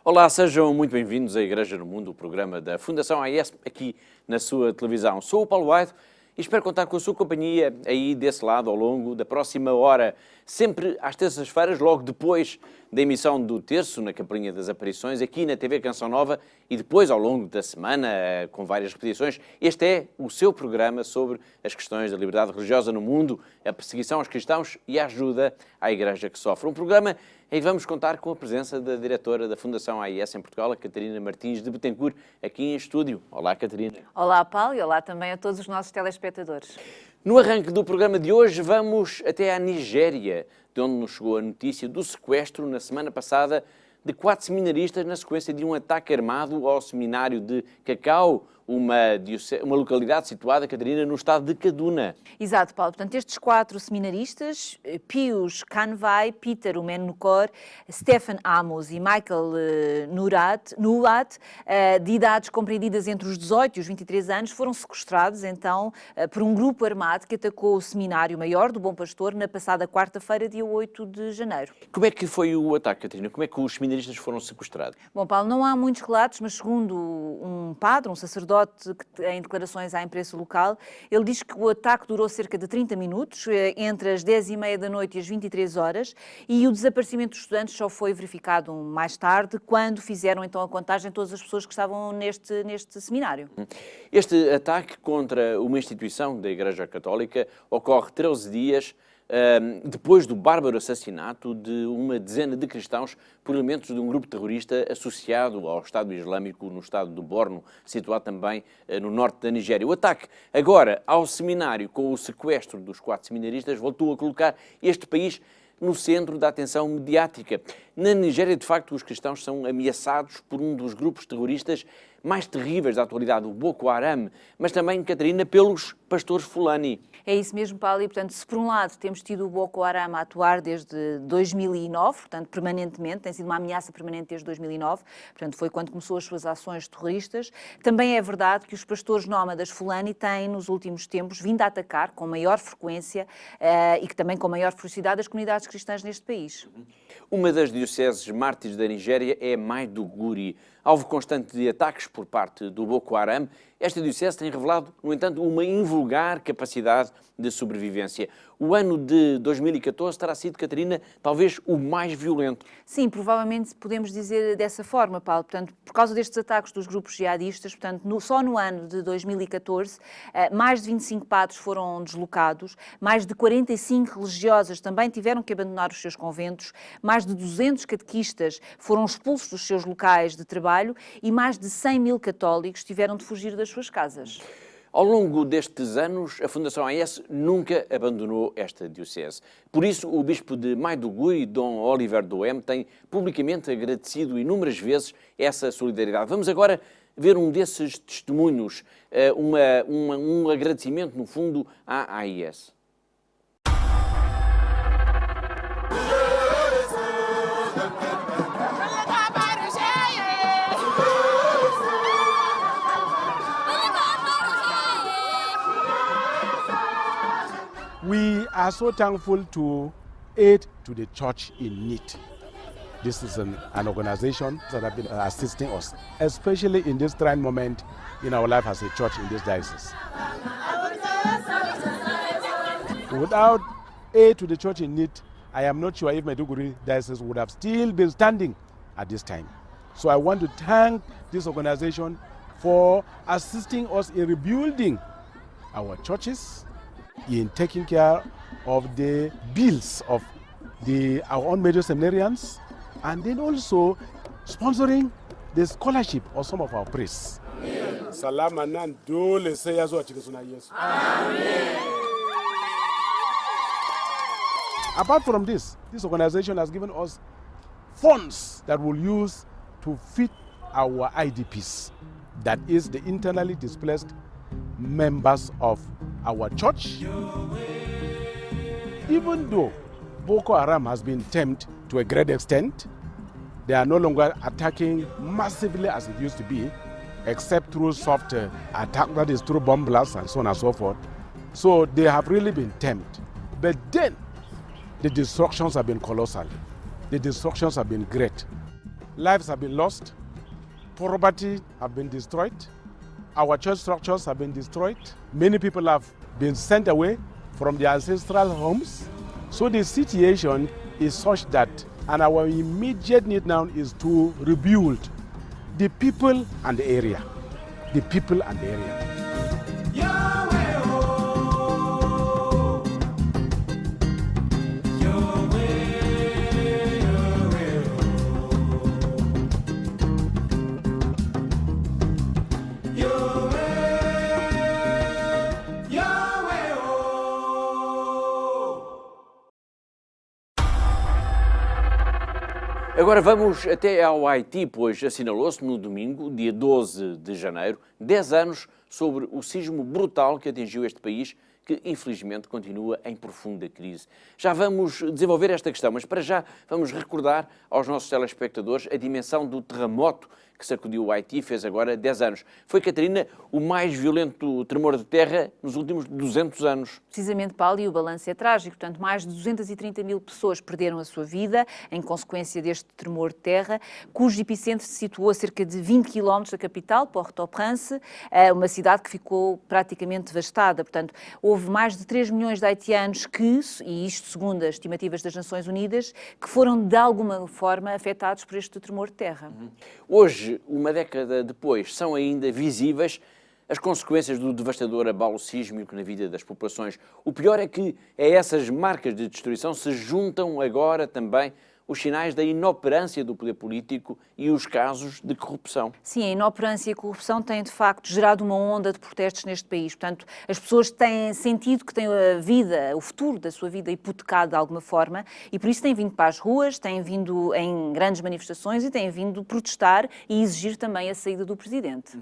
Olá, sejam muito bem-vindos à Igreja no Mundo, o programa da Fundação AIS, aqui na sua televisão. Sou o Paulo Aedo e espero contar com a sua companhia aí desse lado ao longo da próxima hora, sempre às terças-feiras, logo depois da emissão do terço na Capelinha das Aparições, aqui na TV Canção Nova, e depois ao longo da semana, com várias repetições. Este é o seu programa sobre as questões da liberdade religiosa no mundo, a perseguição aos cristãos e a ajuda à Igreja que sofre. Um programa em que vamos contar com a presença da diretora da Fundação AIS em Portugal, a Catarina Martins de Betancourt, aqui em estúdio. Olá, Catarina. Olá, Paulo, e olá também a todos os nossos telespectadores. No arranque do programa de hoje, vamos até à Nigéria, de onde nos chegou a notícia do sequestro, na semana passada, de 4 seminaristas na sequência de um ataque armado ao seminário de Cacau, uma localidade situada, Catarina, no estado de Kaduna. Exato, Paulo. Portanto, estes 4 seminaristas, Pius Kanvai, Peter Umenukor, Stephen Amos e Michael Nulat, de idades compreendidas entre os 18 e os 23 anos, foram sequestrados, então, por um grupo armado que atacou o Seminário Maior do Bom Pastor na passada quarta-feira, dia 8 de janeiro. Como é que foi o ataque, Catarina? Como é que os seminaristas foram sequestrados? Bom, Paulo, não há muitos relatos, mas segundo um padre, um sacerdote, em declarações à imprensa local, ele diz que o ataque durou cerca de 30 minutos, entre as 10h30 da noite e as 23 horas, e o desaparecimento dos estudantes só foi verificado mais tarde, quando fizeram então a contagem de todas as pessoas que estavam neste seminário. Este ataque contra uma instituição da Igreja Católica ocorre 13 dias depois do bárbaro assassinato de uma dezena de cristãos por elementos de um grupo terrorista associado ao Estado Islâmico no estado do Borno, situado também no norte da Nigéria. O ataque agora ao seminário com o sequestro dos 4 seminaristas voltou a colocar este país no centro da atenção mediática. Na Nigéria, de facto, os cristãos são ameaçados por um dos grupos terroristas mais terríveis da atualidade, o Boko Haram, mas também, Catarina, pelos pastores Fulani. É isso mesmo, Paulo, e portanto, se por um lado temos tido o Boko Haram a atuar desde 2009, portanto, permanentemente, tem sido uma ameaça permanente desde 2009, portanto, foi quando começou as suas ações terroristas, também é verdade que os pastores nómadas Fulani têm, nos últimos tempos, vindo a atacar com maior frequência e que também com maior ferocidade as comunidades cristãs neste país. Uma das dioceses mártires da Nigéria é Maiduguri. Alvo constante de ataques por parte do Boko Haram, esta diocese tem revelado, no entanto, uma invulgar capacidade de sobrevivência. O ano de 2014 terá sido, Catarina, talvez o mais violento. Sim, provavelmente podemos dizer dessa forma, Paulo. Portanto, por causa destes ataques dos grupos jihadistas, portanto, só no ano de 2014, mais de 25 padres foram deslocados, mais de 45 religiosas também tiveram que abandonar os seus conventos, mais de 200 catequistas foram expulsos dos seus locais de trabalho e mais de 100 mil católicos tiveram de fugir das suas casas. Ao longo destes anos, a Fundação AIS nunca abandonou esta diocese. Por isso, o bispo de Maiduguri, Dom Oliver Doem, tem publicamente agradecido inúmeras vezes essa solidariedade. Vamos agora ver um desses testemunhos, um agradecimento, no fundo, à AIS. We are so thankful to Aid to the Church in Need. This is an organization that has been assisting us, especially in this trying moment in our life as a church in this diocese. Without Aid to the Church in Need, I am not sure if Maiduguri Diocese would have still been standing at this time. So I want to thank this organization for assisting us in rebuilding our churches, in taking care of the bills of our own major seminarians, and then also sponsoring the scholarship of some of our priests. Salama nan dole sai ya zo a cikin sunan Yesu. Apart from this organization has given us funds that we'll use to feed our IDPs, that is the internally displaced members of our church. Even though Boko Haram has been tamed to a great extent, they are no longer attacking massively as it used to be, except through soft attack, that is through bomb blasts and so on and so forth. So they have really been tamed. But then the destructions have been colossal. The destructions have been great. lives have been lost, property have been destroyed, our church structures have been destroyed, many people have been sent away from their ancestral homes. So the situation is such that, and our immediate need now is to rebuild the people and the area. The people and the area. Agora vamos até ao Haiti, pois assinalou-se no domingo, dia 12 de janeiro, 10 anos sobre o sismo brutal que atingiu este país, que infelizmente continua em profunda crise. Já vamos desenvolver esta questão, mas para já vamos recordar aos nossos telespectadores a dimensão do terremoto que sacudiu o Haiti, fez agora 10 anos. Foi, Catarina, o mais violento tremor de terra nos últimos 200 anos. Precisamente, Paulo, e o balanço é trágico. Portanto, mais de 230 mil pessoas perderam a sua vida em consequência deste tremor de terra, cujo epicentro se situou a cerca de 20 km da capital, Port-au-Prince, uma cidade que ficou praticamente devastada. Portanto, houve mais de 3 milhões de haitianos que, e isto segundo as estimativas das Nações Unidas, que foram de alguma forma afetados por este tremor de terra. Hoje, uma década depois, são ainda visíveis as consequências do devastador abalo sísmico na vida das populações. O pior é que a essas marcas de destruição se juntam agora também os sinais da inoperância do poder político e os casos de corrupção. Sim, a inoperância e a corrupção têm, de facto, gerado uma onda de protestos neste país. Portanto, as pessoas têm sentido que têm a vida, o futuro da sua vida hipotecado de alguma forma e, por isso, têm vindo para as ruas, têm vindo em grandes manifestações e têm vindo protestar e exigir também a saída do presidente.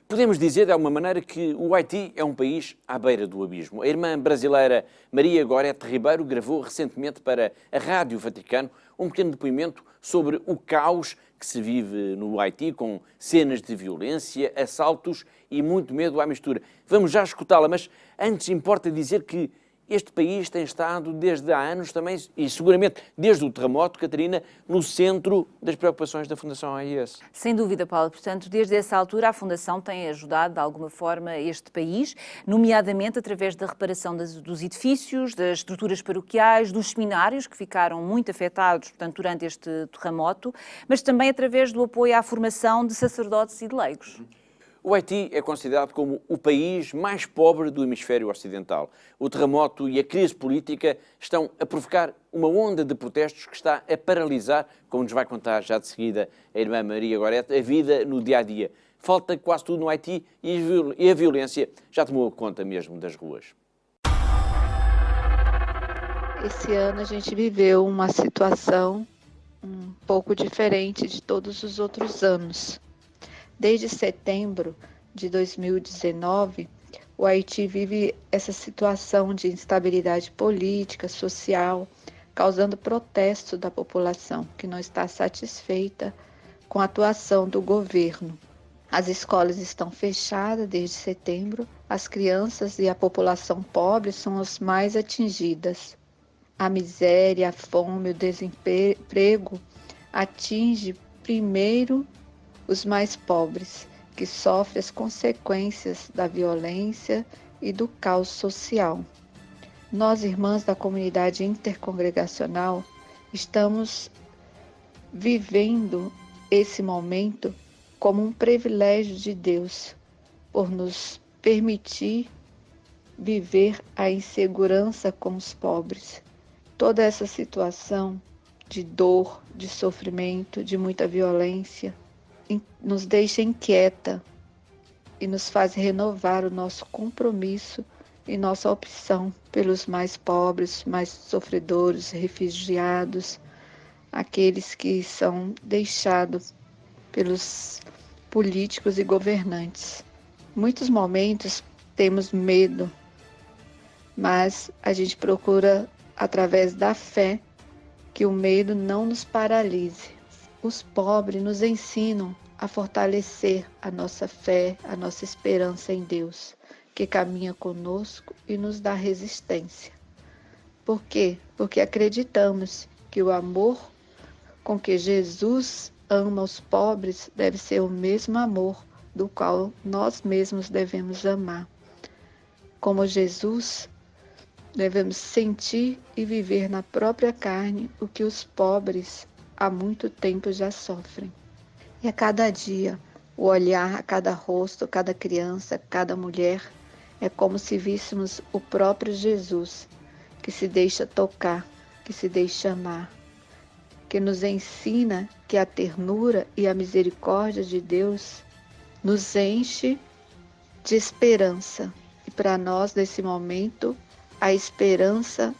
Podemos dizer, de alguma maneira, que o Haiti é um país à beira do abismo. A irmã brasileira Maria Gorete Ribeiro gravou recentemente para a Rádio Vaticano um pequeno depoimento sobre o caos que se vive no Haiti, com cenas de violência, assaltos e muito medo à mistura. Vamos já escutá-la, mas antes importa dizer que este país tem estado desde há anos também, e seguramente desde o terremoto, Catarina, no centro das preocupações da Fundação AIS. Sem dúvida, Paulo. Portanto, desde essa altura a Fundação tem ajudado de alguma forma este país, nomeadamente através da reparação dos edifícios, das estruturas paroquiais, dos seminários que ficaram muito afetados, portanto, durante este terremoto, mas também através do apoio à formação de sacerdotes e de leigos. O Haiti é considerado como o país mais pobre do hemisfério ocidental. O terremoto e a crise política estão a provocar uma onda de protestos que está a paralisar, como nos vai contar já de seguida a irmã Maria Gorete, a vida no dia-a-dia. Falta quase tudo no Haiti e a violência já tomou conta mesmo das ruas. Esse ano a gente viveu uma situação um pouco diferente de todos os outros anos. Desde setembro de 2019, o Haiti vive essa situação de instabilidade política, social, causando protesto da população, que não está satisfeita com a atuação do governo. As escolas estão fechadas desde setembro, as crianças e a população pobre são as mais atingidas. A miséria, a fome, o desemprego atinge primeiro os mais pobres, que sofrem as consequências da violência e do caos social. Nós, irmãs da comunidade intercongregacional, estamos vivendo esse momento como um privilégio de Deus, por nos permitir viver a insegurança com os pobres. Toda essa situação de dor, de sofrimento, de muita violência, nos deixa inquieta e nos faz renovar o nosso compromisso e nossa opção pelos mais pobres, mais sofredores, refugiados, aqueles que são deixados pelos políticos e governantes. Em muitos momentos temos medo, mas a gente procura, através da fé, que o medo não nos paralise. Os pobres nos ensinam a fortalecer a nossa fé, a nossa esperança em Deus, que caminha conosco e nos dá resistência. Por quê? Porque acreditamos que o amor com que Jesus ama os pobres deve ser o mesmo amor do qual nós mesmos devemos amar. Como Jesus, devemos sentir e viver na própria carne o que os pobres há muito tempo já sofrem. E a cada dia, o olhar a cada rosto, cada criança, cada mulher, é como se víssemos o próprio Jesus, que se deixa tocar, que se deixa amar, que nos ensina que a ternura e a misericórdia de Deus nos enche de esperança. E para nós, nesse momento, a esperança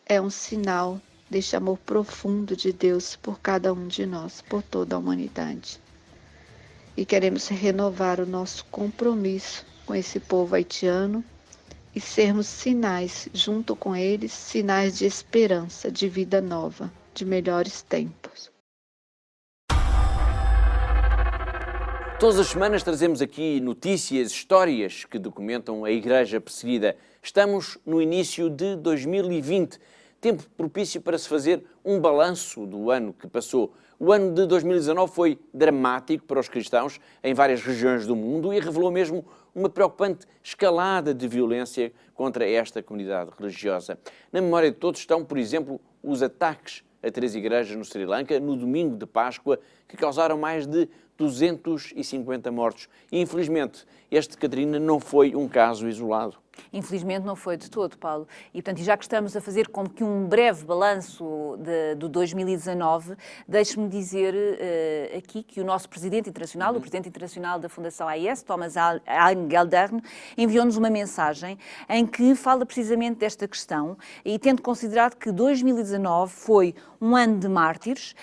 é um sinal deste amor profundo de Deus por cada um de nós, por toda a humanidade. E queremos renovar o nosso compromisso com esse povo haitiano e sermos sinais, junto com eles, sinais de esperança, de vida nova, de melhores tempos. Todas as semanas trazemos aqui notícias, histórias que documentam a Igreja perseguida. Estamos no início de 2020, tempo propício para se fazer um balanço do ano que passou. O ano de 2019 foi dramático para os cristãos em várias regiões do mundo e revelou mesmo uma preocupante escalada de violência contra esta comunidade religiosa. Na memória de todos estão, por exemplo, os ataques a 3 igrejas no Sri Lanka no domingo de Páscoa, que causaram mais de 250 mortos. E, infelizmente, este, Catarina, não foi um caso isolado. Infelizmente não foi de todo, Paulo. E, portanto, já que estamos a fazer como que um breve balanço do 2019, deixe-me dizer aqui que o nosso Presidente Internacional, o Presidente Internacional da Fundação AIS, Thomas Engelder, enviou-nos uma mensagem em que fala precisamente desta questão e tendo considerado que 2019 foi um ano de mártires,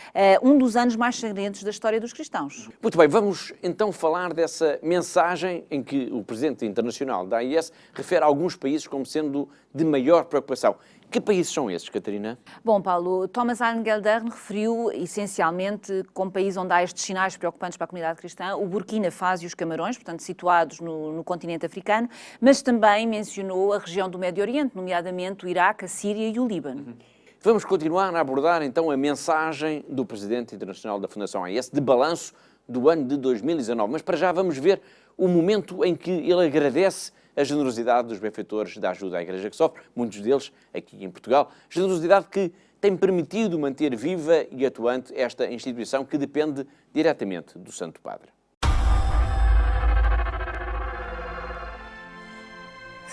um dos anos mais sangrentos da história dos cristãos. Muito bem, vamos então falar dessa mensagem em que o Presidente Internacional da AIS refere a alguns países como sendo de maior preocupação. Que países são esses, Catarina? Bom, Paulo, Thomas Engelder referiu essencialmente como país onde há estes sinais preocupantes para a comunidade cristã, o Burkina Faso e os Camarões, portanto situados no continente africano, mas também mencionou a região do Médio Oriente, nomeadamente o Iraque, a Síria e o Líbano. Vamos continuar a abordar então a mensagem do Presidente Internacional da Fundação AIS de balanço do ano de 2019, mas para já vamos ver o momento em que ele agradece a generosidade dos benfeitores da ajuda à Igreja que sofre, muitos deles aqui em Portugal, generosidade que tem permitido manter viva e atuante esta instituição que depende diretamente do Santo Padre.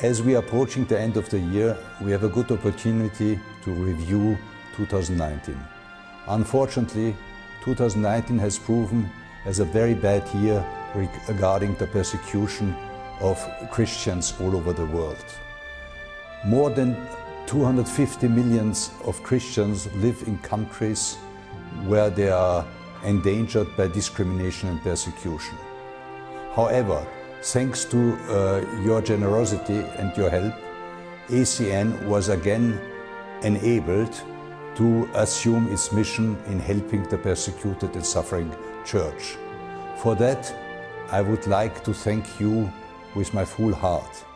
As we are approaching the end of the year, we have a good opportunity to review 2019. Unfortunately, 2019 has proven as a very bad year regarding the persecution of Christians all over the world. More than 250 million of Christians live in countries where they are endangered by discrimination and persecution. However, thanks to your generosity and your help, ACN was again enabled to assume its mission in helping the persecuted and suffering church. For that, I would like to thank you with my full heart.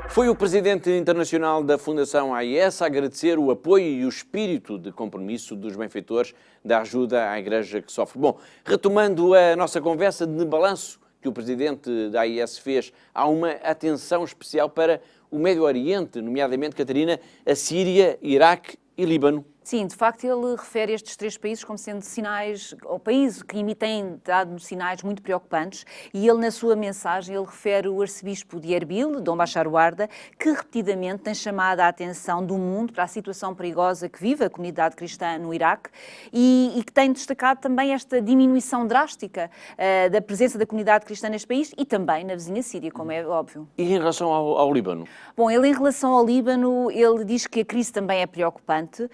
Foi o Presidente Internacional da Fundação AIS a agradecer o apoio e o espírito de compromisso dos benfeitores da ajuda à Igreja que sofre. Bom, retomando a nossa conversa de balanço que o Presidente da AIS fez, há uma atenção especial para o Médio Oriente, nomeadamente, Catarina, a Síria, Iraque e Líbano. Sim, de facto ele refere estes 3 países como sendo sinais, ou países que têm dado sinais muito preocupantes, e ele na sua mensagem ele refere o arcebispo de Erbil, Dom Bachar Warda, que repetidamente tem chamado a atenção do mundo para a situação perigosa que vive a comunidade cristã no Iraque e que tem destacado também esta diminuição drástica da presença da comunidade cristã neste país e também na vizinha Síria, como é óbvio. E em relação ao Líbano? Bom, ele em relação ao Líbano, ele diz que a crise também é preocupante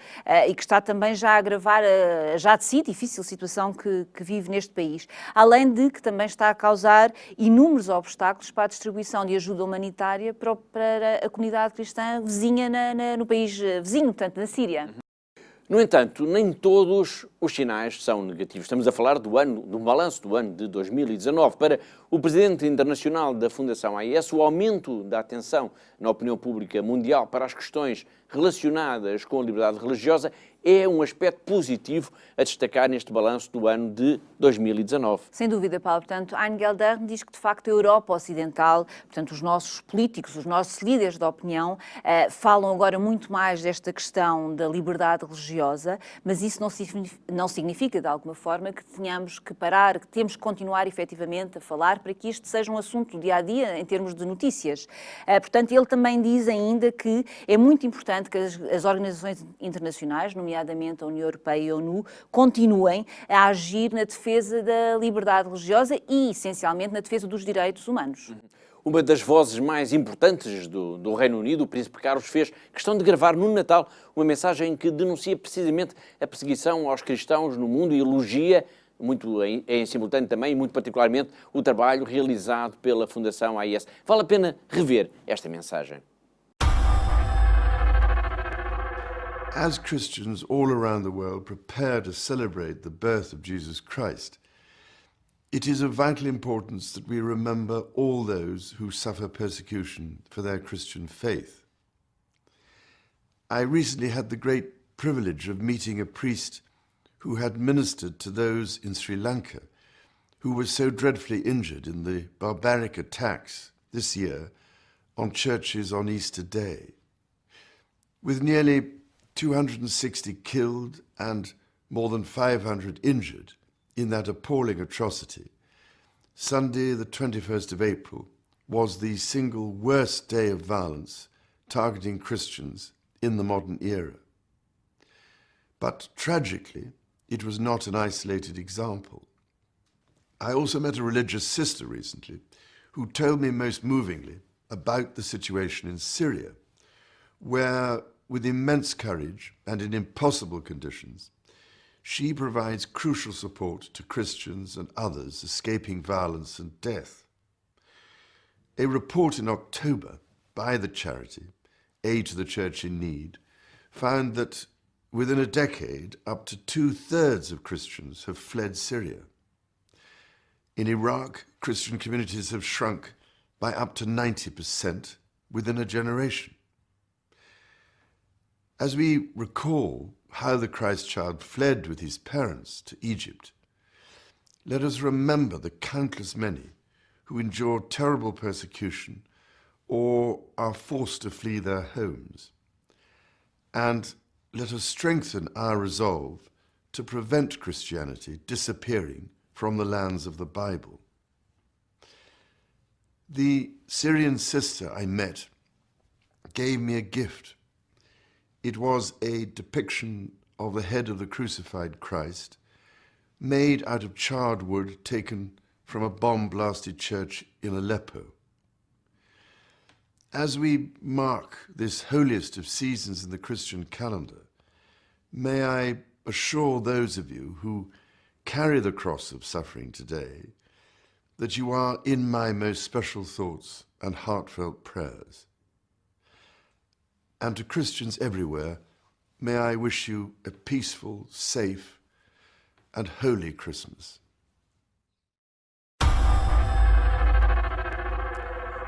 e que está também já a agravar a já de si difícil situação que vive neste país. Além de que também está a causar inúmeros obstáculos para a distribuição de ajuda humanitária para a comunidade cristã vizinha no país vizinho, portanto, na Síria. No entanto, nem todos os sinais são negativos. Estamos a falar do balanço do ano de 2019. Para o Presidente Internacional da Fundação AIS, o aumento da atenção na opinião pública mundial para as questões relacionadas com a liberdade religiosa é um aspecto positivo a destacar neste balanço do ano de 2019. Sem dúvida, Paulo. Portanto, Engelder diz que, de facto, a Europa Ocidental, portanto, os nossos políticos, os nossos líderes da opinião, falam agora muito mais desta questão da liberdade religiosa, mas isso não significa, de alguma forma, que tenhamos que parar, que temos que continuar efetivamente a falar para que isto seja um assunto do dia-a-dia em termos de notícias. Portanto, ele também diz ainda que é muito importante que as organizações internacionais, nomeadamente a União Europeia e a ONU, continuem a agir na defesa da liberdade religiosa e, essencialmente, na defesa dos direitos humanos. Uma das vozes mais importantes do Reino Unido, o Príncipe Carlos, fez questão de gravar no Natal uma mensagem que denuncia precisamente a perseguição aos cristãos no mundo e elogia, muito em simultâneo também, e muito particularmente, o trabalho realizado pela Fundação AIS. Vale a pena rever esta mensagem. As Christians all around the world prepare to celebrate the birth of Jesus Christ, it is of vital importance that we remember all those who suffer persecution for their Christian faith. I recently had the great privilege of meeting a priest who had ministered to those in Sri Lanka who were so dreadfully injured in the barbaric attacks this year on churches on Easter Day. With nearly 260 killed and more than 500 injured in that appalling atrocity, Sunday the 21st of April was the single worst day of violence targeting Christians in the modern era. But tragically, it was not an isolated example. I also met a religious sister recently who told me most movingly about the situation in Syria, where, with immense courage and in impossible conditions, she provides crucial support to Christians and others escaping violence and death. A report in October by the charity, Aid to the Church in Need, found that within a decade, up to 2/3 of Christians have fled Syria. In Iraq, Christian communities have shrunk by up to 90% within a generation. As we recall how the Christ child fled with his parents to Egypt, let us remember the countless many who endure terrible persecution or are forced to flee their homes. And let us strengthen our resolve to prevent Christianity disappearing from the lands of the Bible. The Syrian sister I met gave me a gift. It was a depiction of the head of the crucified Christ, made out of charred wood taken from a bomb-blasted church in Aleppo. As we mark this holiest of seasons in the Christian calendar, may I assure those of you who carry the cross of suffering today that you are in my most special thoughts and heartfelt prayers. And to Christians everywhere, may I wish you a peaceful, safe, and holy Christmas.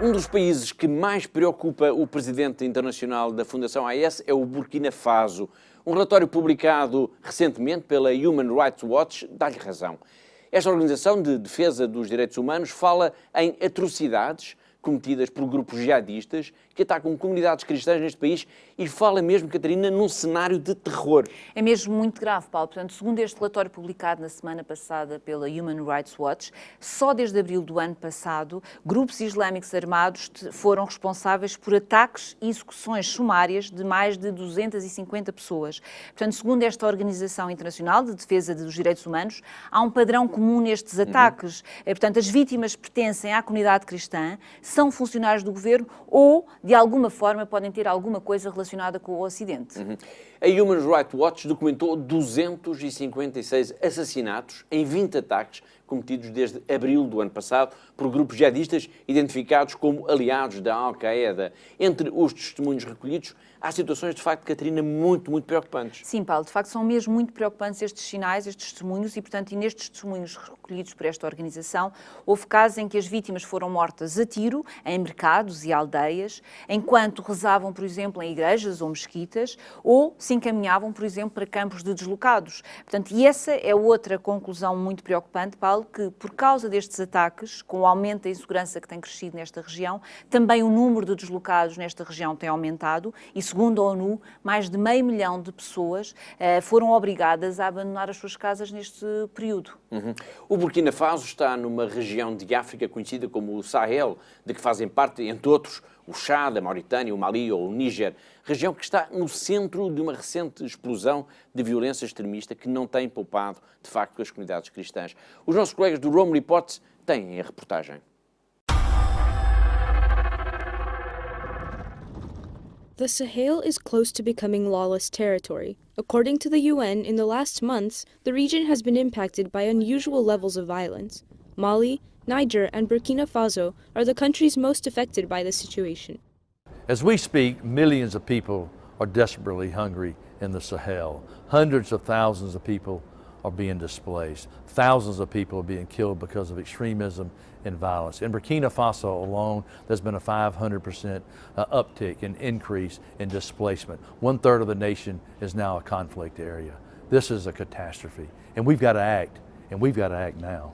Um dos países que mais preocupa o presidente internacional da Fundação AIS é o Burkina Faso. Um relatório publicado recentemente pela Human Rights Watch dá-lhe razão. Esta organização de defesa dos direitos humanos fala em atrocidades cometidas por grupos jihadistas que atacam comunidades cristãs neste país e fala mesmo, Catarina, num cenário de terror. É mesmo muito grave, Paulo. Portanto, segundo este relatório publicado na semana passada pela Human Rights Watch, só desde abril do ano passado, grupos islâmicos armados foram responsáveis por ataques e execuções sumárias de mais de 250 pessoas. Portanto, segundo esta Organização Internacional de Defesa dos Direitos Humanos, há um padrão comum nestes ataques. Portanto, as vítimas pertencem à comunidade cristã, são funcionários do governo ou, de alguma forma, podem ter alguma coisa relacionada com o Ocidente. A Human Rights Watch documentou 256 assassinatos em 20 ataques cometidos desde abril do ano passado por grupos jihadistas identificados como aliados da Al-Qaeda. Entre os testemunhos recolhidos, há situações, de facto, Catarina, muito preocupantes. Sim, Paulo, de facto são mesmo muito preocupantes estes sinais, estes testemunhos e, portanto, nestes testemunhos recolhidos por esta organização, houve casos em que as vítimas foram mortas a tiro, em mercados e aldeias, enquanto rezavam, por exemplo, em igrejas ou mesquitas, ou se encaminhavam, por exemplo, para campos de deslocados. Portanto, e essa é outra conclusão muito preocupante, Paulo, que por causa destes ataques, com o aumento da insegurança que tem crescido nesta região, também o número de deslocados nesta região tem aumentado e, segundo a ONU, mais de 500 mil de pessoas foram obrigadas a abandonar as suas casas neste período. O Burkina Faso está numa região de África conhecida como o Sahel, de que fazem parte, entre outros, o Chad, a Mauritânia, o Mali ou o Níger, região que está no centro de uma recente explosão de violência extremista que não tem poupado, de facto, as comunidades cristãs. Os nossos colegas do Rome Report têm a reportagem. The Sahel is close to becoming lawless territory. According to the UN, in the last months, the region has been impacted by unusual levels of violence. Mali, Niger, and Burkina Faso are the countries most affected by the situation. As we speak, millions of people are desperately hungry in the Sahel. Hundreds of thousands of people are being displaced. Thousands of people are being killed because of extremism and violence. In Burkina Faso alone, there's been a 500% uptick and increase in displacement. 1/3 of the nation is now a conflict area. This is a catastrophe, and we've got to act, and we've got to act now.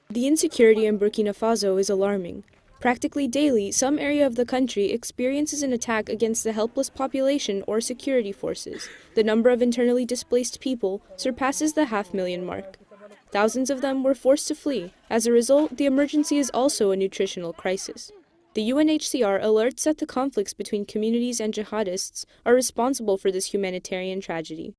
The insecurity in Burkina Faso is alarming. Practically daily, some area of the country experiences an attack against the helpless population or security forces. The number of internally displaced people surpasses the 500,000 mark. Thousands of them were forced to flee. As a result, the emergency is also a nutritional crisis. The UNHCR alerts that the conflicts between communities and jihadists are responsible for this humanitarian tragedy.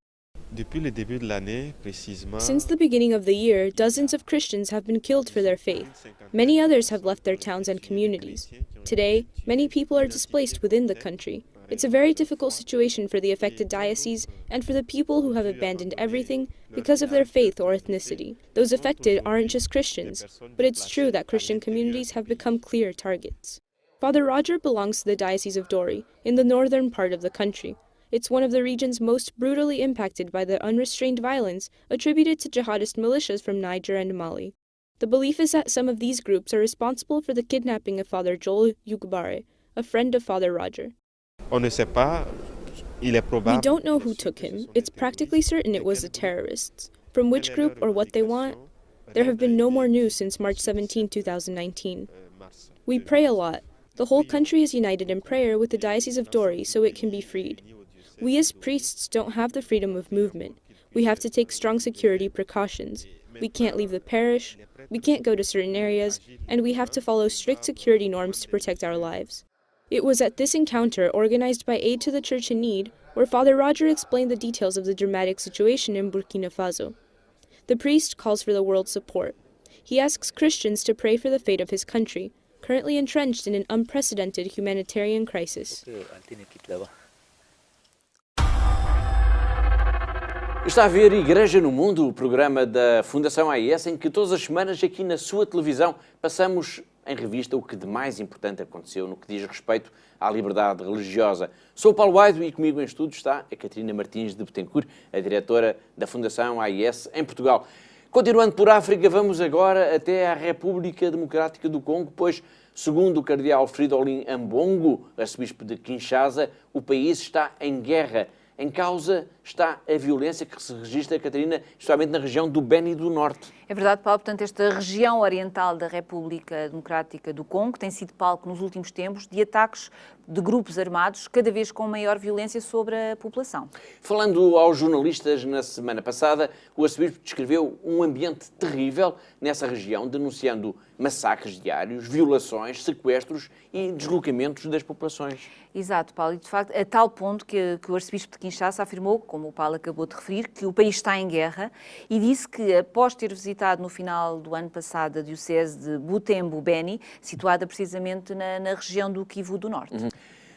Since the beginning of the year, dozens of Christians have been killed for their faith. Many others have left their towns and communities. Today, many people are displaced within the country. It's a very difficult situation for the affected diocese and for the people who have abandoned everything because of their faith or ethnicity. Those affected aren't just Christians, but it's true that Christian communities have become clear targets. Father Roger belongs to the Diocese of Dori, in the northern part of the country. It's one of the regions most brutally impacted by the unrestrained violence attributed to jihadist militias from Niger and Mali. The belief is that some of these groups are responsible for the kidnapping of Father Joel Yugbare, a friend of Father Roger. We don't know who took him. It's practically certain it was the terrorists. From which group or what they want, there have been no more news since March 17, 2019. We pray a lot. The whole country is united in prayer with the Diocese of Dori so it can be freed. We as priests don't have the freedom of movement. We have to take strong security precautions. We can't leave the parish, we can't go to certain areas, and we have to follow strict security norms to protect our lives. It was at this encounter, organized by Aid to the Church in Need, where Father Roger explained the details of the dramatic situation in Burkina Faso. The priest calls for the world's support. He asks Christians to pray for the fate of his country, currently entrenched in an unprecedented humanitarian crisis. Está a ver Igreja no Mundo, o programa da Fundação AIS, em que todas as semanas aqui na sua televisão passamos em revista o que de mais importante aconteceu no que diz respeito à liberdade religiosa. Sou o Paulo Aido e comigo em estúdio está a Catarina Martins de Betancourt, a diretora da Fundação AIS em Portugal. Continuando por África, vamos agora até à República Democrática do Congo, pois, segundo o cardeal Fridolin Ambongo, arcebispo de Kinshasa, o país está em guerra. Em causa está a violência que se registra, Catarina, especialmente na região do Beni do Norte. É verdade, Paulo. Portanto, esta região oriental da República Democrática do Congo tem sido palco nos últimos tempos de ataques de grupos armados, cada vez com maior violência sobre a população. Falando aos jornalistas na semana passada, o arcebispo descreveu um ambiente terrível nessa região, denunciando massacres diários, violações, sequestros e deslocamentos das populações. Exato, Paulo. E, de facto, a tal ponto que o arcebispo de Kinshasa afirmou, como o Paulo acabou de referir, que o país está em guerra e disse que, após ter visitado no final do ano passado a diocese de Butembo-Beni, situada precisamente na região do Kivu do Norte.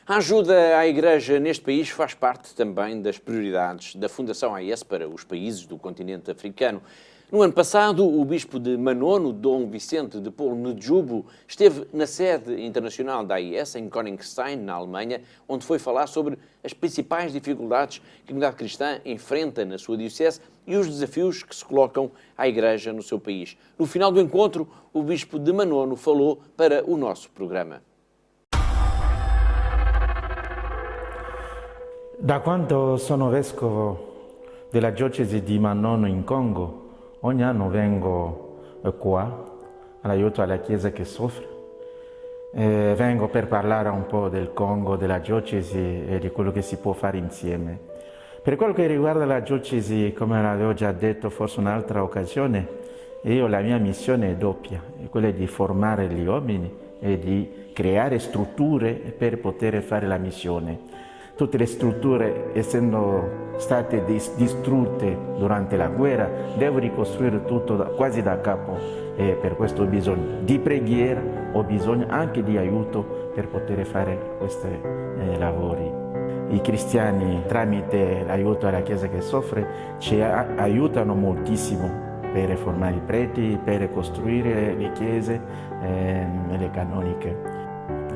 A ajuda à Igreja neste país faz parte também das prioridades da Fundação AIS para os países do continente africano. No ano passado, o bispo de Manono, Dom Vicente de Paulo Ndjubu, esteve na sede internacional da AIS, em Königstein, na Alemanha, onde foi falar sobre as principais dificuldades que a comunidade cristã enfrenta na sua diocese e os desafios que se colocam à Igreja no seu país. No final do encontro, o bispo de Manono falou para o nosso programa. Da quando sono vescovo della diocesi di Manono in Congo, ogni anno vengo qua all'aiuto alla Chiesa che soffre. Vengo per parlare un po' del Congo, della diocesi e di quello che si può fare insieme. Per quello che riguarda la diocesi, come l'avevo già detto forse un'altra occasione, la mia missione è doppia, è quella di formare gli uomini e di creare strutture per poter fare la missione. Tutte le strutture, essendo state distrutte durante la guerra, devo ricostruire tutto quasi da capo e per questo ho bisogno di preghiera, ho bisogno anche di aiuto per poter fare questi lavori. I cristiani, tramite l'aiuto alla Chiesa che soffre, ci aiutano moltissimo per formare i preti, per costruire le chiese e le canoniche.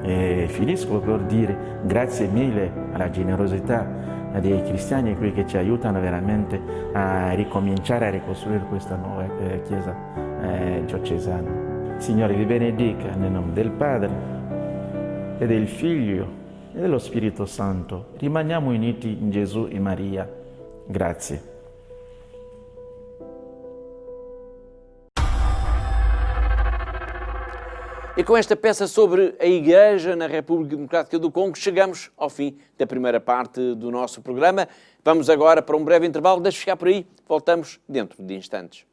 E finisco per dire grazie mille alla generosità dei cristiani qui che ci aiutano veramente a ricominciare a ricostruire questa nuova chiesa diocesana. Signore vi benedica nel nome del Padre e del Figlio e dello Spirito Santo. Rimaniamo uniti in Gesù e Maria. Grazie. E com esta peça sobre a Igreja na República Democrática do Congo, chegamos ao fim da primeira parte do nosso programa. Vamos agora para um breve intervalo. Deixe ficar por aí. Voltamos dentro de instantes.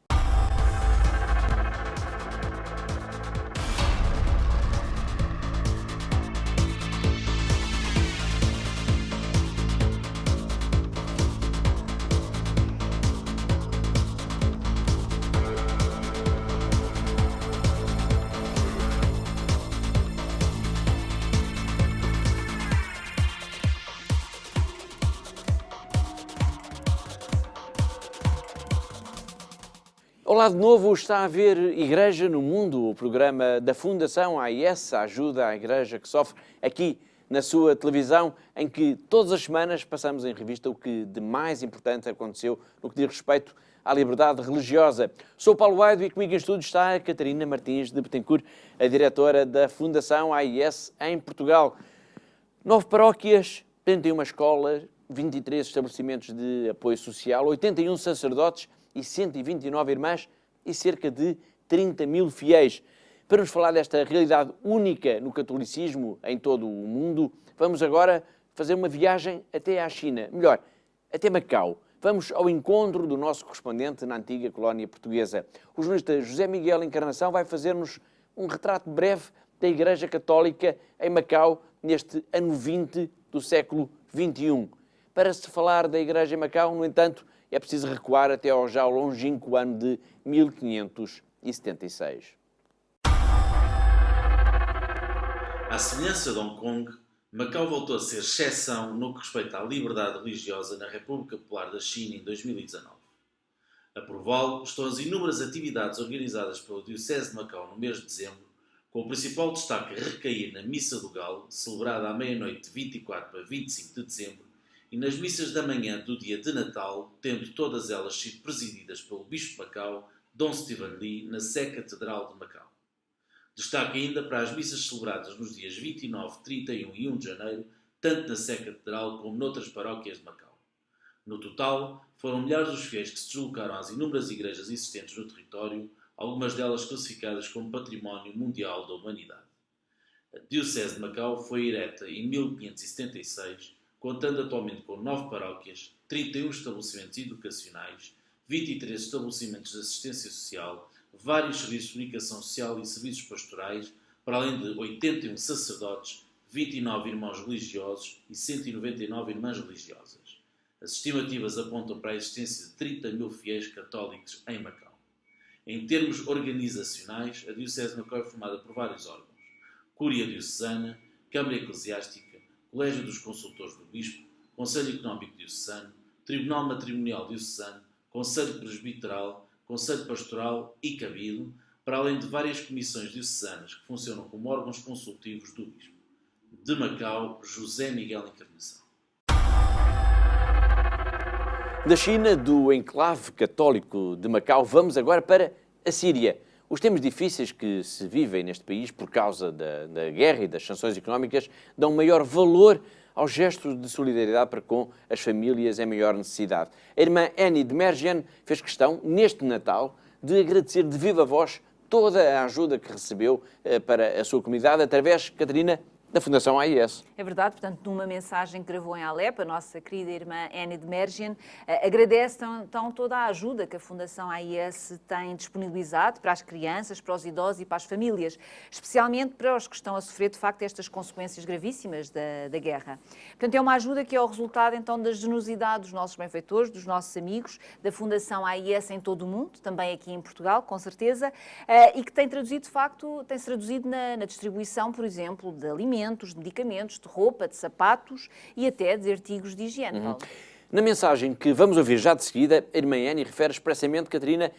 Olá de novo, está a ver Igreja no Mundo, o programa da Fundação AIS, a ajuda à Igreja que sofre, aqui na sua televisão, em que todas as semanas passamos em revista o que de mais importante aconteceu no que diz respeito à liberdade religiosa. Sou Paulo Aido e comigo em estúdio está a Catarina Martins de Betancourt, a diretora da Fundação AIS em Portugal. 9 paróquias, 31 escolas, 23 estabelecimentos de apoio social, 81 sacerdotes e 129 irmãs e cerca de 30 mil fiéis. Para nos falar desta realidade única no catolicismo em todo o mundo, vamos agora fazer uma viagem até à China, melhor, até Macau. Vamos ao encontro do nosso correspondente na antiga colónia portuguesa. O jornalista José Miguel Encarnação vai fazer-nos um retrato breve da Igreja Católica em Macau neste ano 20 do século XXI. Para se falar da Igreja em Macau, no entanto, é preciso recuar até ao já longínquo ano de 1576. À semelhança de Hong Kong, Macau voltou a ser exceção no que respeita à liberdade religiosa na República Popular da China em 2019. A prová-lo estão as inúmeras atividades organizadas pela Diocese de Macau no mês de dezembro, com o principal destaque a recair na Missa do Galo, celebrada à meia-noite de 24 para 25 de dezembro, e nas missas da manhã do dia de Natal, tendo todas elas sido presididas pelo Bispo de Macau, Dom Stephen Lee, na Sé Catedral de Macau. Destaque ainda para as missas celebradas nos dias 29, 31 e 1 de janeiro, tanto na Sé Catedral como noutras paróquias de Macau. No total, foram milhares os fiéis que se deslocaram às inúmeras igrejas existentes no território, algumas delas classificadas como Património Mundial da Humanidade. A Diocese de Macau foi ereta em 1576, contando atualmente com 9 paróquias, 31 estabelecimentos educacionais, 23 estabelecimentos de assistência social, vários serviços de comunicação social e serviços pastorais, para além de 81 sacerdotes, 29 irmãos religiosos e 199 irmãs religiosas. As estimativas apontam para a existência de 30 mil fiéis católicos em Macau. Em termos organizacionais, a Diocese de Macau é formada por vários órgãos: Cúria Diocesana, Câmara Eclesiástica, Colégio dos Consultores do Bispo, Conselho Económico Diocesano, Tribunal Matrimonial Diocesano, Conselho Presbiteral, Conselho Pastoral e Cabildo, para além de várias comissões diocesanas que funcionam como órgãos consultivos do Bispo. De Macau, José Miguel Encarnação. Da China, do enclave católico de Macau, vamos agora para a Síria. Os tempos difíceis que se vivem neste país por causa da guerra e das sanções económicas dão maior valor aos gestos de solidariedade para com as famílias em maior necessidade. A irmã Annie de Mergen fez questão, neste Natal, de agradecer de viva voz toda a ajuda que recebeu para a sua comunidade através, Catarina, da Fundação AIS. É verdade, portanto, numa mensagem que gravou em Alepo, a nossa querida irmã Annie de Mergen agradece então toda a ajuda que a Fundação AIS tem disponibilizado para as crianças, para os idosos e para as famílias, especialmente para os que estão a sofrer, de facto, estas consequências gravíssimas da guerra. Portanto, é uma ajuda que é o resultado, então, da generosidade dos nossos benfeitores, dos nossos amigos, da Fundação AIS em todo o mundo, também aqui em Portugal, com certeza, e que tem traduzido, de facto, tem-se traduzido na distribuição, por exemplo, de alimentos, de medicamentos, de roupa, de sapatos e até de artigos de higiene. Na mensagem que vamos ouvir já de seguida, a irmã Annie refere expressamente, Catarina,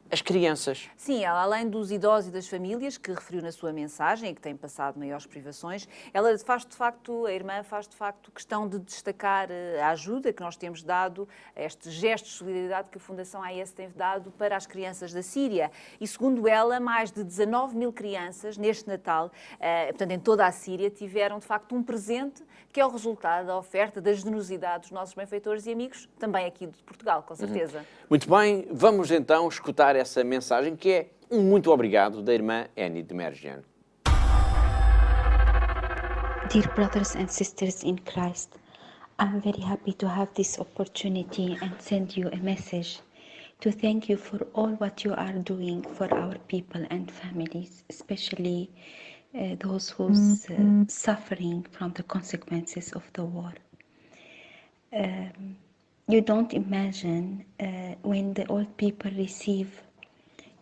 as crianças. Sim, ela, além dos idosos e das famílias, que referiu na sua mensagem e que têm passado maiores privações, ela faz de facto, a irmã faz de facto questão de destacar a ajuda que nós temos dado, este gesto de solidariedade que a Fundação AIS tem dado para as crianças da Síria. E segundo ela, mais de 19 mil crianças neste Natal, portanto em toda a Síria, tiveram de facto um presente que é o resultado da oferta, da generosidade dos nossos benfeitores e amigos, também aqui de Portugal, com certeza. Muito bem, vamos então escutar essa mensagem que é um muito obrigado da irmã Annie de Mergen. Dear brothers and sisters in Christ, I'm very happy to have this opportunity and send you a message to thank you for all what you are doing for our people and families, especially those who's suffering from the consequences of the war. You don't imagine when the old people receive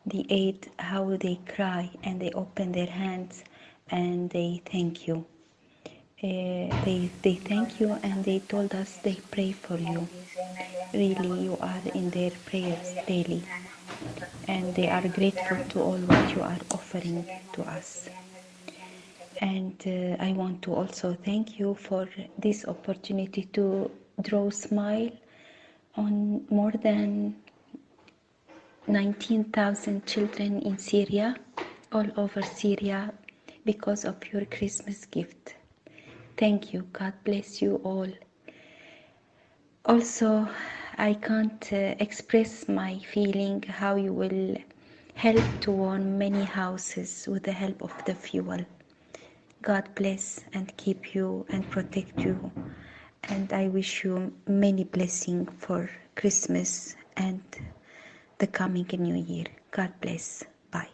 the aid, how they cry and they open their hands and they thank you. They thank you and they told us they pray for you. Really, you are in their prayers daily. And they are grateful to all what you are offering to us. And I want to also thank you for this opportunity to draw a smile on more than 19,000 children in Syria, all over Syria, because of your Christmas gift. Thank you. God bless you all. Also, I can't express my feeling how you will help to warm many houses with the help of the fuel. God bless and keep you and protect you. And I wish you many blessings for Christmas and the coming New Year. God bless. Bye.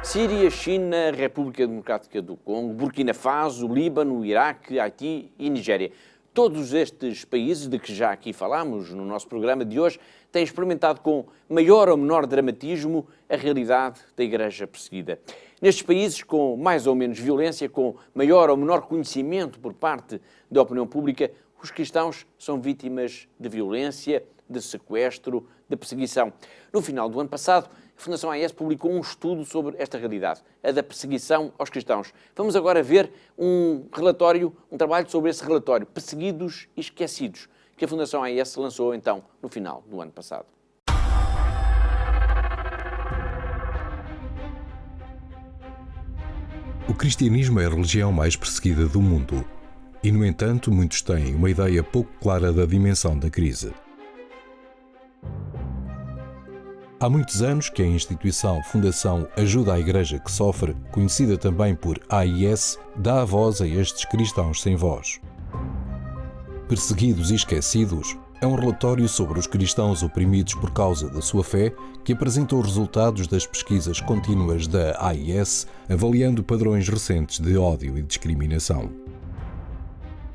Síria, China, República Democrática do Congo, Burkina Faso, Líbano, Iraque, Haiti e Nigéria. Todos estes países de que já aqui falámos no nosso programa de hoje têm experimentado com maior ou menor dramatismo a realidade da Igreja perseguida. Nestes países, com mais ou menos violência, com maior ou menor conhecimento por parte da opinião pública, os cristãos são vítimas de violência, de sequestro, de perseguição. No final do ano passado, a Fundação AIS publicou um estudo sobre esta realidade, a da perseguição aos cristãos. Vamos agora ver um trabalho sobre esse relatório, Perseguidos e Esquecidos, que a Fundação AIS lançou então no final do ano passado. O cristianismo é a religião mais perseguida do mundo e, no entanto, muitos têm uma ideia pouco clara da dimensão da crise. Há muitos anos que a instituição Fundação Ajuda à Igreja que Sofre, conhecida também por AIS, dá a voz a estes cristãos sem voz. Perseguidos e Esquecidos é um relatório sobre os cristãos oprimidos por causa da sua fé que apresenta os resultados das pesquisas contínuas da AIS, avaliando padrões recentes de ódio e discriminação.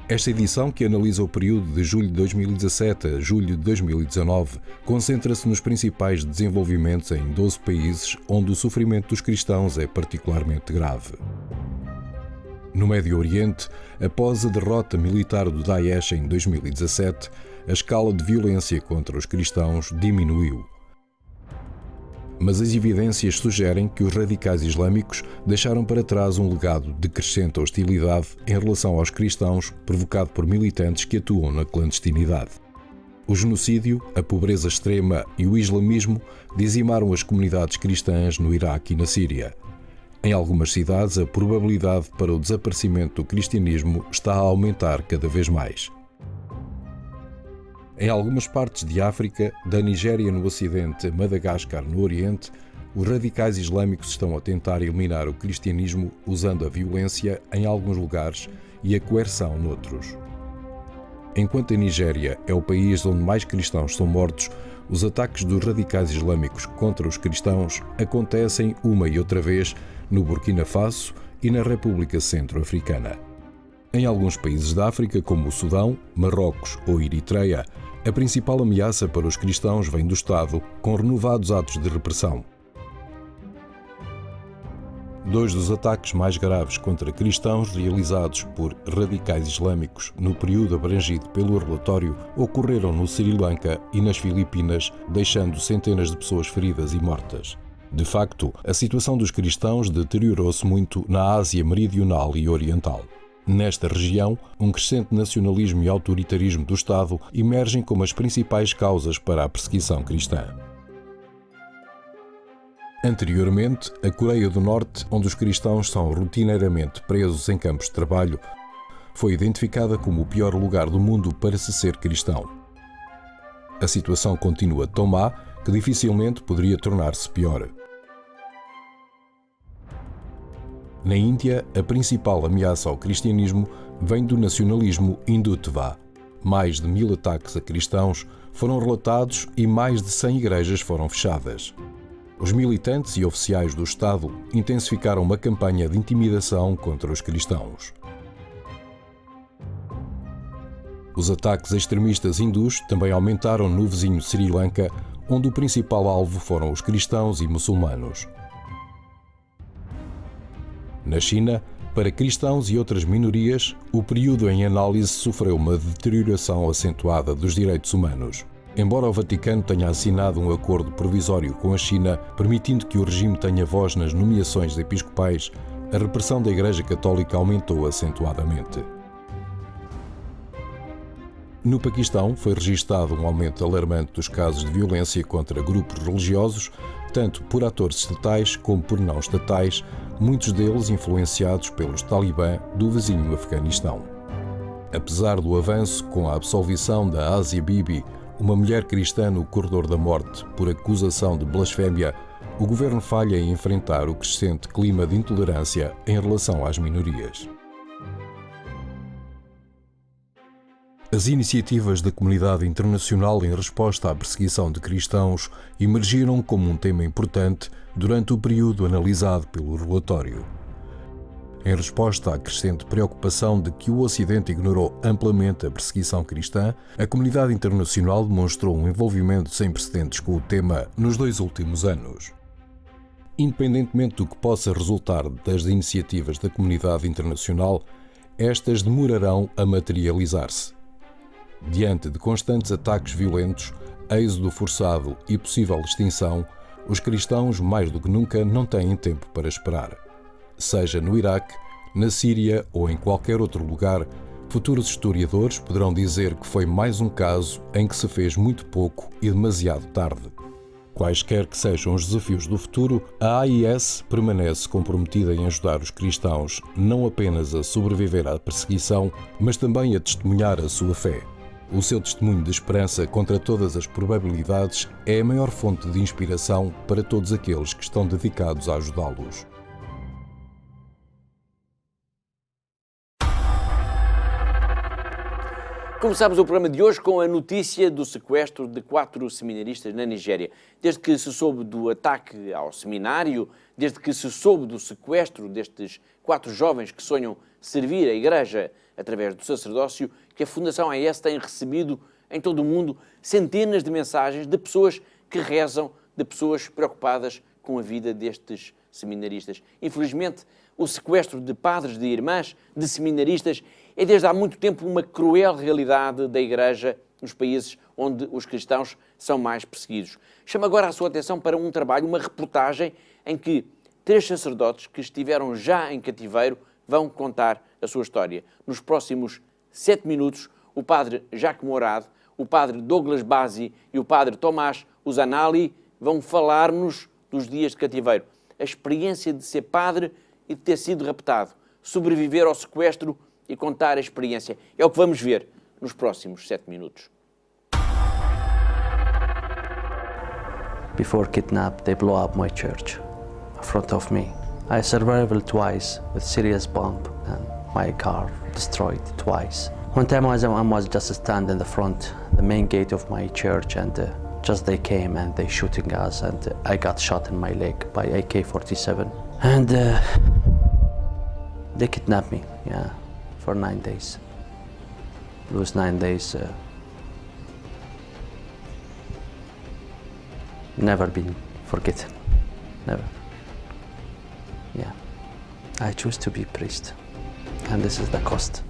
Esta edição, que analisa o período de julho de 2017 a julho de 2019, concentra-se nos principais desenvolvimentos em 12 países onde o sofrimento dos cristãos é particularmente grave. No Médio Oriente, após a derrota militar do Daesh em 2017, a escala de violência contra os cristãos diminuiu. Mas as evidências sugerem que os radicais islâmicos deixaram para trás um legado de crescente hostilidade em relação aos cristãos provocado por militantes que atuam na clandestinidade. O genocídio, a pobreza extrema e o islamismo dizimaram as comunidades cristãs no Iraque e na Síria. Em algumas cidades, a probabilidade para o desaparecimento do cristianismo está a aumentar cada vez mais. Em algumas partes de África, da Nigéria no Ocidente a Madagascar no Oriente, os radicais islâmicos estão a tentar eliminar o cristianismo usando a violência em alguns lugares e a coerção noutros. Enquanto a Nigéria é o país onde mais cristãos são mortos, os ataques dos radicais islâmicos contra os cristãos acontecem uma e outra vez no Burkina Faso e na República Centro-Africana. Em alguns países da África, como o Sudão, Marrocos ou Eritreia, a principal ameaça para os cristãos vem do Estado, com renovados atos de repressão. Dois dos ataques mais graves contra cristãos realizados por radicais islâmicos no período abrangido pelo relatório ocorreram no Sri Lanka e nas Filipinas, deixando centenas de pessoas feridas e mortas. De facto, a situação dos cristãos deteriorou-se muito na Ásia Meridional e Oriental. Nesta região, um crescente nacionalismo e autoritarismo do Estado emergem como as principais causas para a perseguição cristã. Anteriormente, a Coreia do Norte, onde os cristãos são rotineiramente presos em campos de trabalho, foi identificada como o pior lugar do mundo para se ser cristão. A situação continua tão má que dificilmente poderia tornar-se pior. Na Índia, a principal ameaça ao cristianismo vem do nacionalismo hindutva. Mais de 1000 ataques a cristãos foram relatados e mais de 100 igrejas foram fechadas. Os militantes e oficiais do Estado intensificaram uma campanha de intimidação contra os cristãos. Os ataques extremistas hindus também aumentaram no vizinho Sri Lanka, onde o principal alvo foram os cristãos e muçulmanos. Na China, para cristãos e outras minorias, o período em análise sofreu uma deterioração acentuada dos direitos humanos. Embora o Vaticano tenha assinado um acordo provisório com a China, permitindo que o regime tenha voz nas nomeações de episcopais, a repressão da Igreja Católica aumentou acentuadamente. No Paquistão, foi registado um aumento alarmante dos casos de violência contra grupos religiosos, tanto por atores estatais como por não estatais, muitos deles influenciados pelos talibã do vizinho Afeganistão. Apesar do avanço com a absolvição da Asia Bibi, uma mulher cristã no corredor da morte por acusação de blasfémia, o governo falha em enfrentar o crescente clima de intolerância em relação às minorias. As iniciativas da comunidade internacional em resposta à perseguição de cristãos emergiram como um tema importante durante o período analisado pelo relatório. Em resposta à crescente preocupação de que o Ocidente ignorou amplamente a perseguição cristã, a comunidade internacional demonstrou um envolvimento sem precedentes com o tema nos 2 últimos anos. Independentemente do que possa resultar das iniciativas da comunidade internacional, estas demorarão a materializar-se. Diante de constantes ataques violentos, êxodo forçado e possível extinção, os cristãos, mais do que nunca, não têm tempo para esperar. Seja no Iraque, na Síria ou em qualquer outro lugar, futuros historiadores poderão dizer que foi mais um caso em que se fez muito pouco e demasiado tarde. Quaisquer que sejam os desafios do futuro, a AIS permanece comprometida em ajudar os cristãos não apenas a sobreviver à perseguição, mas também a testemunhar a sua fé. O seu testemunho de esperança contra todas as probabilidades é a maior fonte de inspiração para todos aqueles que estão dedicados a ajudá-los. Começamos o programa de hoje com a notícia do sequestro de 4 seminaristas na Nigéria. Desde que se soube do ataque ao seminário, desde que se soube do sequestro destes 4 jovens que sonham servir a Igreja através do sacerdócio, que a Fundação AIS tem recebido em todo o mundo centenas de mensagens de pessoas que rezam, de pessoas preocupadas com a vida destes seminaristas. Infelizmente, o sequestro de padres, de irmãs, de seminaristas é desde há muito tempo uma cruel realidade da Igreja nos países onde os cristãos são mais perseguidos. Chamo agora a sua atenção para um trabalho, uma reportagem, em que 3 sacerdotes que estiveram já em cativeiro vão contar a sua história. Nos próximos 7 minutos, o padre Jacques Morad, o padre Douglas Bazzi e o padre Tomás Uzanali vão falar-nos dos dias de cativeiro. a experiência de ser padre e de ter sido raptado, sobreviver ao sequestro e contar a experiência. É o que vamos ver nos próximos 7 minutos. Before kidnap, they blow up my church in front of me. I survived twice with serious bomb and my car destroyed twice. One time I was just stand in the front, the main gate of my church, and just they came and they shooting us, and I got shot in my leg by AK-47. And they kidnapped me, yeah, for 9 days. Those 9 days never been forgotten, never. Yeah, I choose to be priest, and this is the cost.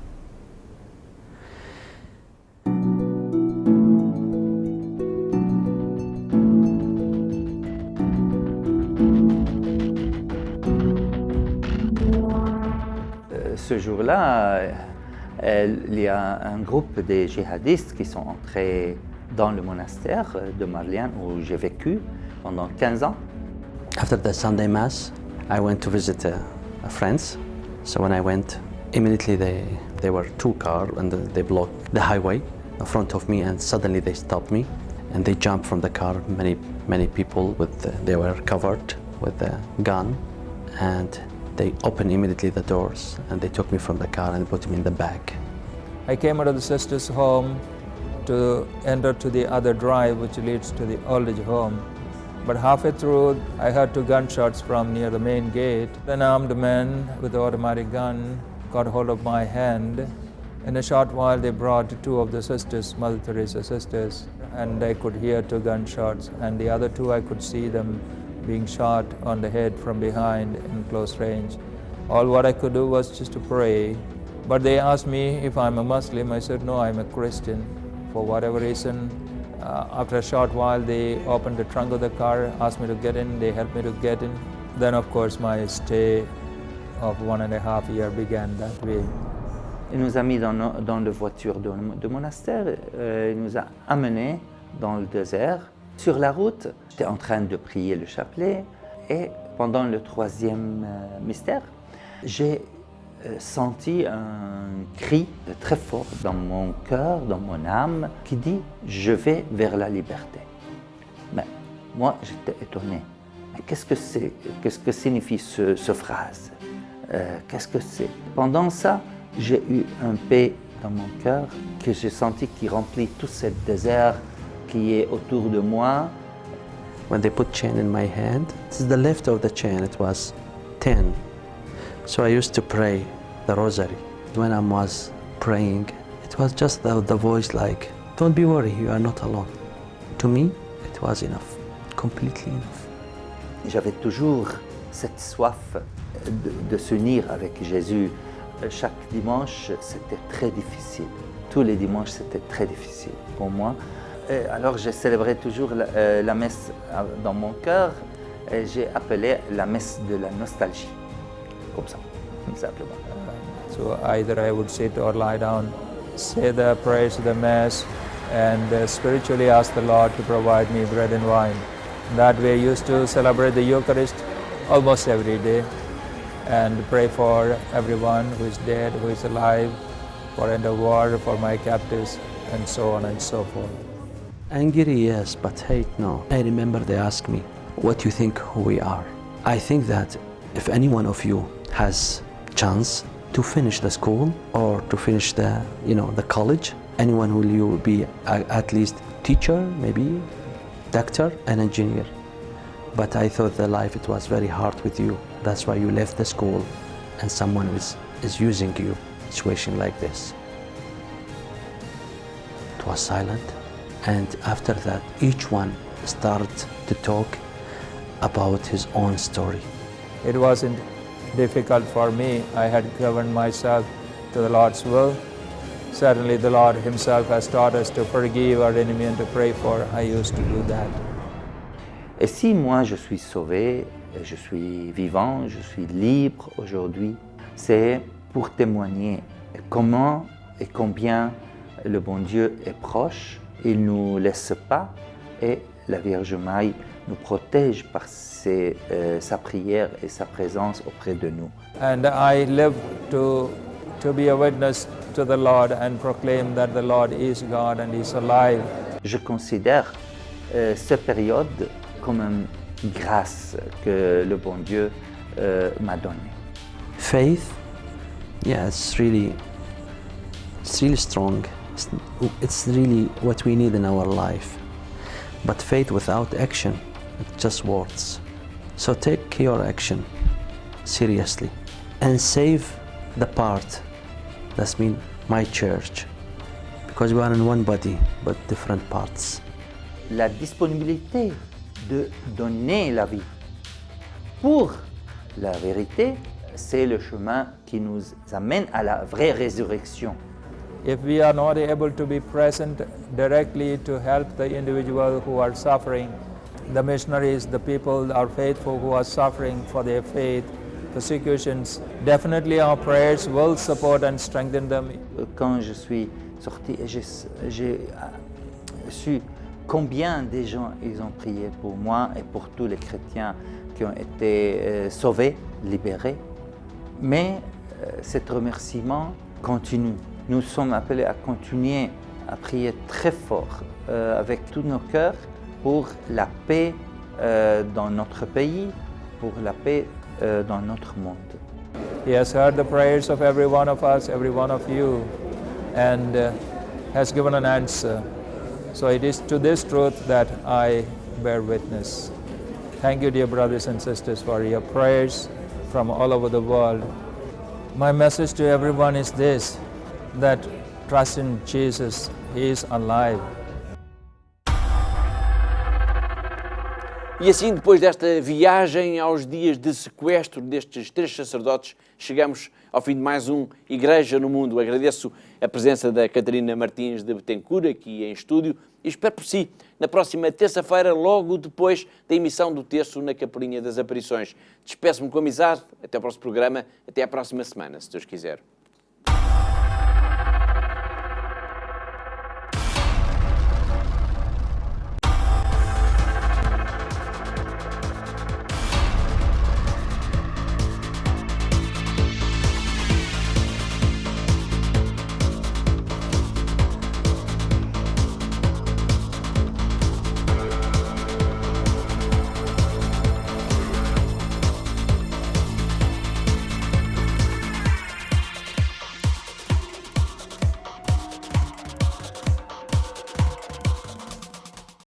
Ce jour-là, il y a un groupe de djihadistes qui sont entrés dans le monastère de Marlian où j'ai vécu pendant 15 ans. After the Sunday Mass, I went to visit friends. So when I went, immediately there were 2 cars and they blocked the highway in front of me, and suddenly they stopped me and they jumped from the car. Many people they were covered with a gun, and they opened immediately the doors and they took me from the car and put me in the back. I came out of the sister's home to enter to the other drive which leads to the old age home. But halfway through, I heard 2 gunshots from near the main gate. An armed man with an automatic gun got hold of my hand. In a short while, they brought 2 of the sisters, Mother Teresa sisters, and I could hear 2 gunshots. And the other 2, I could see them being shot on the head from behind in close range. All what I could do was just to pray. But they asked me if I'm a Muslim. I said, no, I'm a Christian. For whatever reason, after a short while, they opened the trunk of the car, asked me to get in, they helped me to get in. Then, of course, my stay of 1.5 years began that way. Il nous a mis dans la voiture de monastère, il nous a amenés dans le désert. Sur la route, j'étais en train de prier le chapelet et pendant le 3e mystère, j'ai senti un cri très fort dans mon cœur, dans mon âme, qui dit « Je vais vers la liberté ». Mais moi, j'étais étonné. Mais qu'est-ce que c'est? Qu'est-ce que signifie ce phrase? Qu'est-ce que c'est? Pendant ça, j'ai eu un paix dans mon cœur que j'ai senti qui remplit tout ce désert qui est autour de moi. When they put chain in my hand, this is the left of the chain, it was 10. So I used to pray the rosary. When I was praying, it was just the voice like, don't be worried, you are not alone. To me, it was enough, completely enough. J'avais toujours cette soif de s'unir avec Jésus. Chaque dimanche, c'était très difficile. Tous les dimanches, c'était très difficile pour moi. Et alors, j'ai célébré toujours la messe dans mon cœur. Et j'ai appelé la messe de la nostalgie. Comme ça, simplement. So either I would sit or lie down, say the prayers of the Mass, and spiritually ask the Lord to provide me bread and wine. That way I used to celebrate the Eucharist almost every day and pray for everyone who is dead, who is alive, for end of war, for my captives, and so on and so forth. Angry, yes, but hate, no. I remember they asked me, what do you think who we are? I think that if any one of you has chance to finish the school or to finish the college, anyone will you be at least teacher, maybe doctor and engineer. But I thought the life, it was very hard with you. That's why you left the school and someone is using you, situation like this. It was silent. And after that, each one started to talk about his own story. It wasn't difficult for me. I had governed myself to the Lord's will. Certainly the Lord Himself has taught us to forgive our enemy and to pray for. I used to do that. Et si moi je suis sauvé, je suis vivant, je suis libre aujourd'hui, c'est pour témoigner comment et combien le bon Dieu est proche. Il ne nous laisse pas et la Vierge Marie nous protège par sa prière et sa présence auprès de nous. And I live to be a witness to the Lord and proclaim that the Lord is God and is alive. Je considère cette période comme une grâce que le bon Dieu m'a donnée. Faith, yeah, it's really strong. It's really what we need in our life. But faith without action, it's just words. So take your action seriously and save the part that's mean my church, because we are in one body but different parts. La disponibilité de donner la vie pour la vérité, c'est le chemin qui nous amène à la vraie résurrection. If we are not able to be present directly to help the individual who are suffering, the missionaries, the people are faithful who are suffering for their faith, persecutions, definitely our prayers will support and strengthen them. Quand je suis sorti, j'ai su combien de gens ils ont prié pour moi et pour tous les chrétiens qui ont été sauvés, libérés. Mais cet remerciement continue. Nous sommes appelés à continuer à prier très fort avec tous nos cœurs pour la paix dans notre pays, pour la paix dans notre monde. He has heard the prayers of every one of us, every one of you, and has given an answer. So it is to this truth that I bear witness. Thank you, dear brothers and sisters, for your prayers from all over the world. My message to everyone is this, that trust in Jesus, He is alive. E assim, depois desta viagem aos dias de sequestro destes 3 sacerdotes, chegamos ao fim de mais um Igreja no Mundo. Agradeço a presença da Catarina Martins de Betancourt aqui em estúdio e espero por si na próxima terça-feira, logo depois da emissão do terço na Capelinha das Aparições. Despeço-me com amizade, até ao próximo programa, até à próxima semana, se Deus quiser.